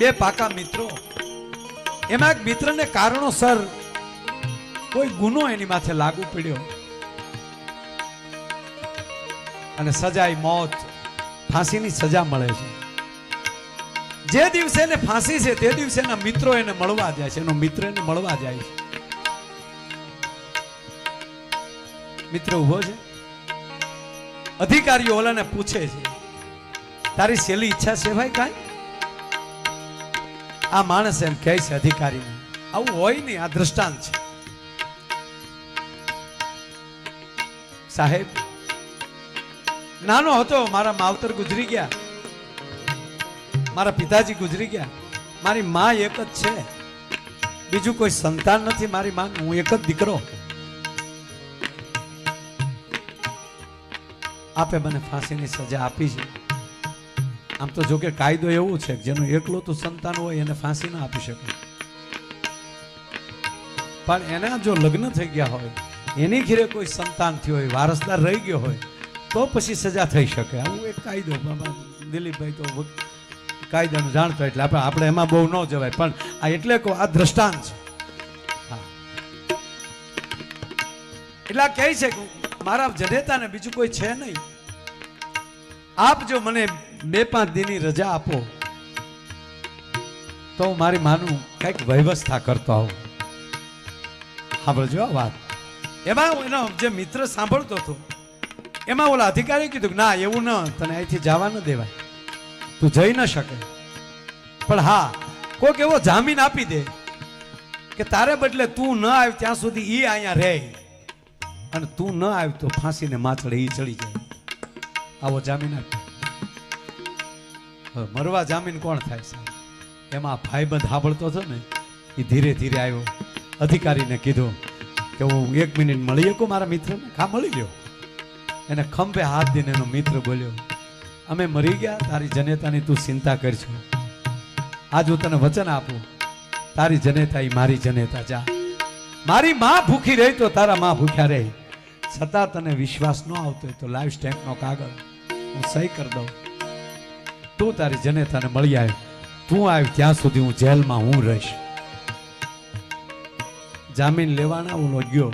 બે પાકા મિત્રો, એમાં એક મિત્રને કારણોસર કોઈ ગુનો એની માથે લાગુ પડ્યો અને સજાઈ મોત, ફાંસીની સજા મળે છે. જે દિવસે એને ફાંસી છે તે દિવસે એના મિત્રો એને મળવા જાય છે, એનો મિત્ર એને મળવા જાય છે. મિત્ર ઉભો છે, અધિકારીઓ ઓલાને પૂછે છે, તારી છેલ્લી ઈચ્છા છે ભાઈ કાંઈ? આ માણસ એમ કહે છે અધિકારીને, આવું હોય નહીં, આ દ્રષ્ટાંત છે. સાહેબ, નાનો હતો મારા માવતર ગુજરી ગયા, મારા પિતાજી ગુજરી ગયા, મારી માં એક જ છે, બીજું કોઈ સંતાન નથી મારી માં, હું એક જ દીકરો. આપે મને ફાંસીની સજા આપી છે. આમ તો જો કે કાયદો એવું છે કે જેનું એકલો તો સંતાન હોય એને ફાંસી ના આપી શકે, પણ એના જો લગ્ન થઈ ગયા હોય, એની ઘરે કોઈ સંતાન થયું હોય, વારસદાર રહી ગયો હોય, તો પછી સજા થઈ શકે. આવું એક કાયદો, દિલીપભાઈ તો કાયદાનું જાણતો એટલે આપણે એમાં બહુ ન જવાય, પણ આ એટલે કહો આ દ્રષ્ટાંત છે. હા, એટલે કહે છે કે મારા જનેતાને બીજું કોઈ છે નહીં, આપ જો મને 2-5 દિનની રજા આપો તો હું મારી માનું કઈક વ્યવસ્થા કરતો આવું. સાંભળજો આ વાત. એમાં એનો જે મિત્ર સાંભળતો હતો એમાં ઓલા અધિકારી કીધું કે ના, એવું ન, તને અહીંથી જવા ન દેવાય, તું જઈ ન શકે, પણ હા કોઈક એવો જામીન આપી દે કે તારે બદલે તું ન આવ ત્યાં સુધી ઈ અહીંયા રહે, અને તું ન આવ તો ફાંસીને માથડે ઈ ચડી જાય. આવો જામીન આપે. મરવા જામીન કોણ થાય છે? એમાં ભાઈબંધ સાંભળતો હતો ને, એ ધીરે ધીરે આવ્યો, અધિકારીને કીધું કે હું 1 મિનિટ મળી શકું મારા મિત્રને? ખા, મળી લ્યો. એને ખંભે હાથ દઈને એનો મિત્ર બોલ્યો, અમે મરી ગયા, તારી જનેતાની તું ચિંતા કરજો. આજ હું તને વચન આપું, તારી જનેતા એ મારી જનેતા. જા, મારી માં ભૂખી રહી તો તારા માં ભૂખ્યા રહે. છતાં તને વિશ્વાસ ન આવતો હોય તો લાઈવ સ્ટેમ્પનો કાગળ હું સહી કરી દઉં, તું તારી જનેતાને મળી આવ. તું આવ ત્યાં સુધી હું જેલમાં હું રહીશ. જામીન લેવાના ઓલો ગયો.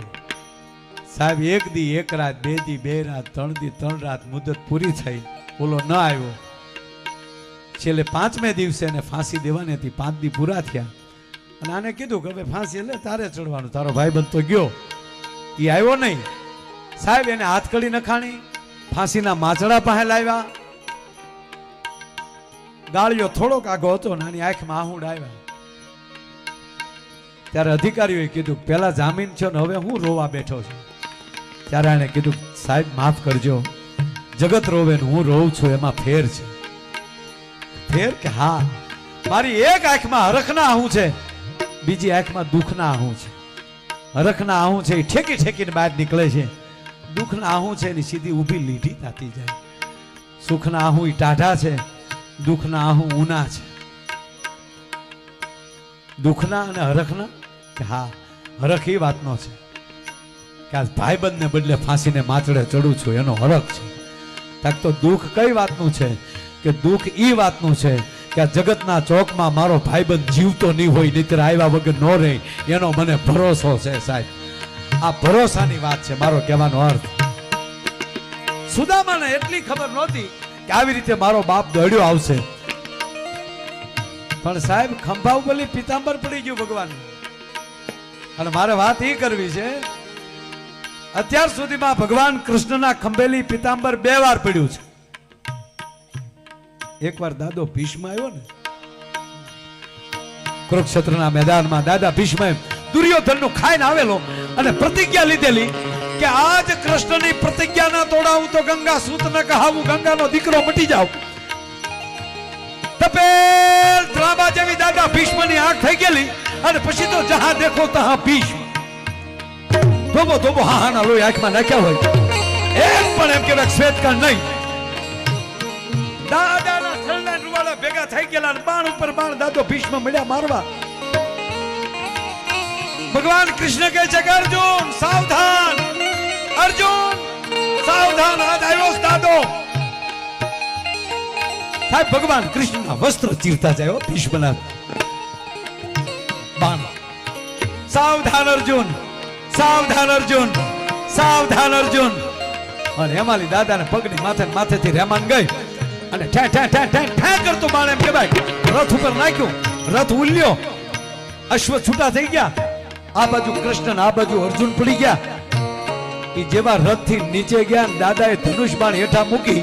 સાહેબ, 1 દી 1 રાત, 2 દી 2 રાત, 3 દી 3 રાત મુદત પૂરી થઈ, ઓલો ન આવ્યો. છેલ્લે 5મે દિવસે એને ફાંસી દેવાની હતી. 5 દી પૂરા થયા અને આને કીધું કે હવે ફાંસી એટલે તારે ચડવાનું, તારો ભાઈબંધ તો ગયો, એ આવ્યો નહીં. સાહેબ, એને હાથકડી નખાણી, ફાંસીના માચડા પાસે લાવ્યા, ગાળિયો થોડોક આગો હતો, નાની આંખમાં આહુડ આવ્યા. ત્યારે અધિકારીઓએ કીધું પેલા જામીન છે ને હવે હું રોવા બેઠો છું. ત્યારે એને કીધું સાહેબ માફ કરજો, જગત રોવે ને હું રોઉં છું એમાં ફેર છે. ફેર કે હા, મારી એક આંખમાં હરખના આહું છે, બીજી આંખમાં દુઃખના આહું છે. હરખના આહું છે એ ઠેકી ઠેકીને બહાર નીકળે છે, દુઃખના આહું છે એની સીધી ઊભી લીટી થતી જાય. સુખના આહું એ ટાઢા છે, દુઃખના આહું ઊના છે. દુઃખના અને હરખના કે હા, હરખ એ વાતનો છે કે આ ભાઈબંધને બદલે ફાંસીને માથડે ચડું છું એનો હરખ છે. તાક તો દુઃખ કઈ વાતનું છે કે દુઃખ એ વાતનું છે કે આ જગતના ચોકમાં મારો ભાઈબંધ જીવતો નહીં હોય, નહીતર આવ્યા વગર ન રહે, એનો મને ભરોસો છે. સાહેબ, આ ભરોસાની વાત છે મારો કહેવાનો અર્થ. સુદામાને એટલી ખબર નહોતી કે આવી રીતે મારો બાપ દોડ્યો આવશે, પણ સાહેબ ખંભા ઉપર પિતાંબર પડી ગયું ભગવાન. અને મારે વાત એ કરવી છે, અત્યાર સુધીમાં ભગવાન કૃષ્ણના ખંભેલી પિતાંબર 2 વાર પડ્યું છે. એકવાર દાદો ભીષ્મ આવ્યો ને કુરુક્ષેત્રના મેદાનમાં, દાદા ભીષ્મ દુર્યોધનનું ખાઈને આવેલો અને પ્રતિજ્ઞા લીધેલી કે આજ કૃષ્ણની પ્રતિજ્ઞા ના તોડાવું તો ગંગા સૂત ન કહાવું, ગંગાનો દીકરો મટી જાવ. તપેલ દ્રાબા જેવી દાદા ભીષ્મની આંખ થઈ ગયેલી અને પછી તો જહા દેખો તહા ભીષ્મ. ધોબો ધોબો હાહાના લોહી આંખમાં નાખ્યા હોય, એક પણ એમ કહેવાય શ્વેતકણ નહીં. દાદાના થલના રૂવાડા ભેગા થઈ ગયેલા અને બાણ ઉપર બાણ દાદો ભીષ્મ મળ્યા મારવા. ભગવાન કૃષ્ણ કહે છે કે અર્જુન સાવધાન, અર્જુન સાવધાન, આજ આવ્યો દાદો. સાહેબ ભગવાન કૃષ્ણના વસ્ત્ર ચીરતા જાય હો ભીષ્મના બાણ. સાવધાન અર્જુન, સાવધાન અર્જુન, સાવધાન અર્જુન. અને હેમાલી દાદાને પગની માથેથી રેમાન ગઈ અને ઠે ઠે ઠે ઠે ઠે કરતો બાણ એમ કે ભાઈ રથ ઉપર નાખ્યું. રથ ઉલ્યો, અશ્વ છૂટા થઈ ગયા. આ બાજુ કૃષ્ણ આ બાજુ અર્જુન પડી ગયા. એ જેવા રથ થી નીચે ગયા દાદાએ ધનુષ બાણ હેઠા મૂકી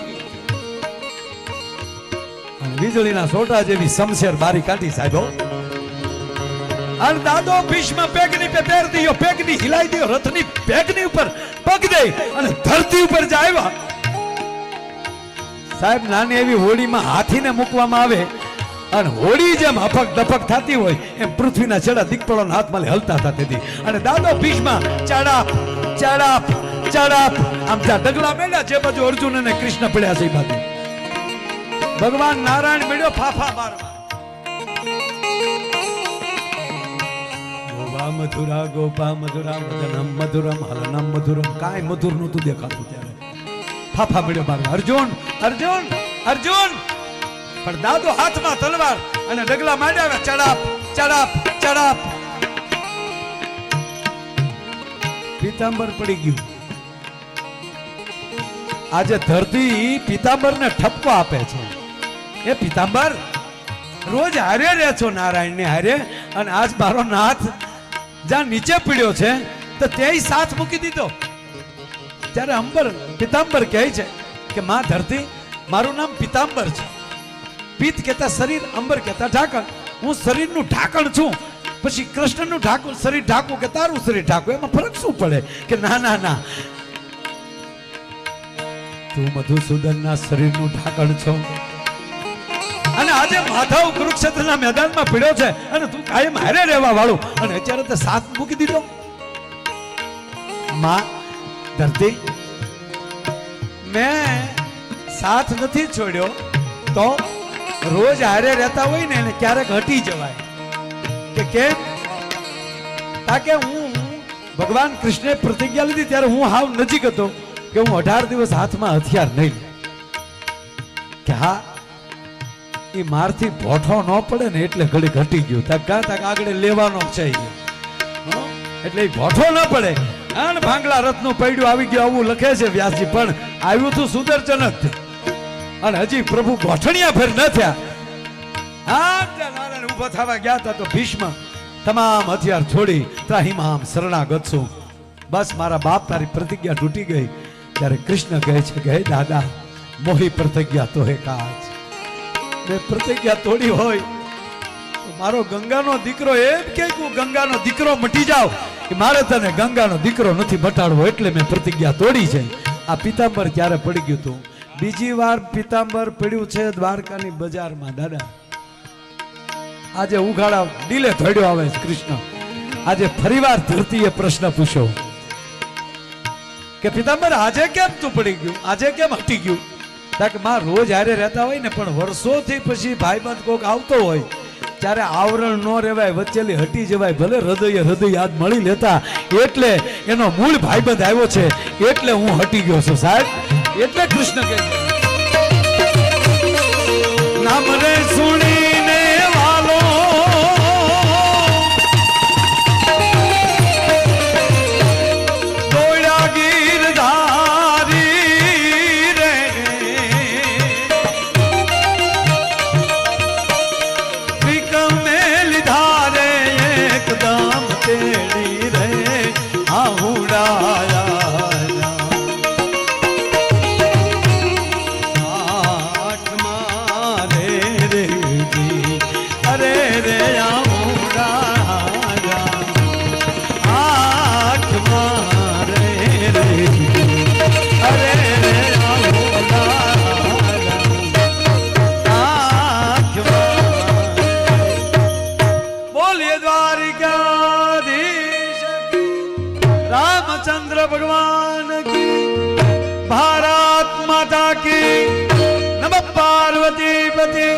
અને વીજળીના સોટા જેવી શમશેર બારી કાઢી સાહેબ. અને દાદો ભીષ્મ પેગની પે પેર દિયો, પેગની હિલાઈ દિયો, રથની પેગની ઉપર પગ દે અને ધરતી ઉપર જાય. સાહેબ નાની એવી હોડીમાં હાથીને મૂકવામાં આવે અને હોડી જેમ હફક દફક થતી હોય એમ પૃથ્વીના છેડા દિગ્પળોના હાથમાં હલતા થતી હતી. અને દાદો ભીષ્મ ચડાપ ચડાપ ચડાપ આમ ત્યાં ડગલા મેળ્યા. જે બાજુ અર્જુન અને કૃષ્ણ પડ્યા છે એ બાજુ ભગવાન નારાયણ મેળ્યો ફાફા મારવા. ગોપા મધુરા ગોપા મધુરા મદનમ મધુરમ હલનમ મધુરમ. કાંઈ મધુર નહોતું દેખાતું ત્યારે. ફાફા મેળ્યો મારવા. અર્જુન અર્જુન અર્જુન. પણ દાદો હાથમાં તલવાર અને ડગલા માંડ્યા. ચડાપ ચડાપ ચડાપ. પીતાંબર પડી ગયું. આજે ધરતી પીતાંબરને ઠપકો આપે છે. એ પીતાંબર રોજ હારે રહે છો નારાયણ ને હારે, અને આજ મારો નાથ જ્યાં નીચે પીડ્યો છે તો ત્યાંય સાથ મૂકી દીધો. ત્યારે અંબર પીતાંબર કહે છે કે માં ધરતી મારું નામ પીતાંબર છે. પિત્ત કહેતા શરીર, અંબર કહેતા ઢાંકણ. હું શરીરનું ઢાંકણ છું. પછી કૃષ્ણનું ઢાંકણ શરીર ઢાંકવું કે તારું શરીર ઢાંકવું એમાં ફરક શું પડે? કે ના ના ના, તું મધુસૂદનના શરીરનું ઢાંકણ છો. અને આજે માધવ કુરુક્ષેત્રના મેદાનમાં પીડ્યો છે અને તું કાયમ હારે રહેવા વાળું, અને અત્યારે તે સાથ મૂકી દીધો. માં ધરતી મેં સાથ નથી છોડ્યો તો રોજ હારે રહેતા હોય ને એને ક્યારેક હટી જવાય. કે કેમ? તાકે હું ભગવાન કૃષ્ણે પ્રતિજ્ઞા લીધી ત્યારે હું હાવ નજીક હતો કે હું 18 દિવસ હાથમાં હથિયાર નહીં લઉં. કે હા એ મારથી ભોઠો ન પડે ને એટલે ઘડી ઘટી ગયું. તાક આગળ લેવાનો છે એટલે એ ભોઠો ન પડે. અને ભાંગલા રથનું પૈડું આવી ગયું આવું લખે છે વ્યાસજી, પણ આવ્યું તું સુદર્શન જ અને હજી પ્રભુ ગોઠણિયા ફેર ન થયા. નારાયણ ઉભા થવા ગયા હતા તો ભીષ્મ તમામ હથિયાર છોડી ત્રાહિમામ શરણાગત છું. બસ મારા બાપ તારી પ્રતિજ્ઞા તૂટી ગઈ. ત્યારે કૃષ્ણ કહે છે કે હે દાદા મોહી પ્રતિજ્ઞા તો હે કાજ. મેં પ્રતિજ્ઞા તોડી હોય તો મારો ગંગાનો દીકરો એમ કે હું ગંગાનો દીકરો મટી જાવ કે મારે તને ગંગાનો દીકરો નથી મટાડવો એટલે મેં પ્રતિજ્ઞા તોડી છે. આ પીતાંબર ક્યારે પડી ગયું હતું? બીજી વાર પીતાંબર પડ્યું છે દ્વારકાની બજારમાં. દાદા આજે ઉઘાડા ડીલે ધડ્યો આવે છે કૃષ્ણ. આજે ફરીવાર ધરતીએ પ્રશ્ન પૂછ્યો કે પીતાંબર આજે કેમ તું પડી ગયું, આજે કેમ હટી ગયું? કે માં રોજ હારે રહેતા હોય ને પણ વર્ષોથી પછી ભાઈબંધ કોક આવતો હોય ત્યારે આવરણ ન રહેવાય, વચ્ચેલી હટી જવાય. ભલે હૃદય યાદ મળી લેતા એટલે એનો મૂળ ભાઈબંધ આવ્યો છે એટલે હું હટી ગયો છું સાહેબ. એટલે કૃષ્ણ કહે નામ રે સુણીને વાલો દોડ્યા ગીરધારી રે, વિકમે લીધા રે એકદમ તેડી રે આહુડાયા. रामचंद्र भगवान की, भारत माता की, नमः पार्वती पति।